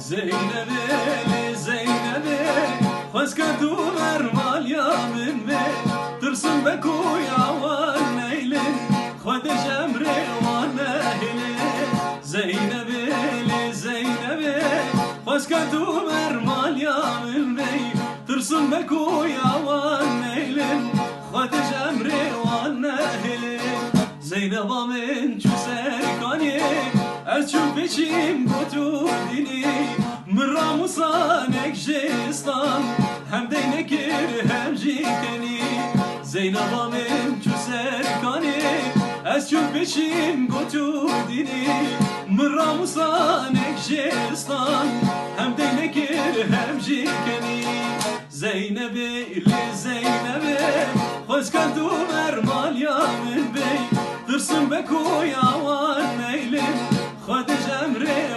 Zeynep'e, Zeynep'e Xwezkerdû ermalya min ve Tırsın be kuya wan neylin Xwede jemre wan nehlin Zeynep'e, Zeynep'e Xwezkerdû ermalya min ve Tırsın be kuya wan neylin Xwede jemre wan nehlin Zeynep'a min çu serkanî Ez çu peşim gotu dini Mırra musanek jestan Hem deynekir hem jikeni Zeynep'a min çu serkanî Ez çu peşim gotu dini Mırra musanek jestan Hem deynekir hem jikeni Zeynep'e, Zeynep'e Xwezkerdû ermalya min bey Tırsın be kuya wan neylin Xwede jemre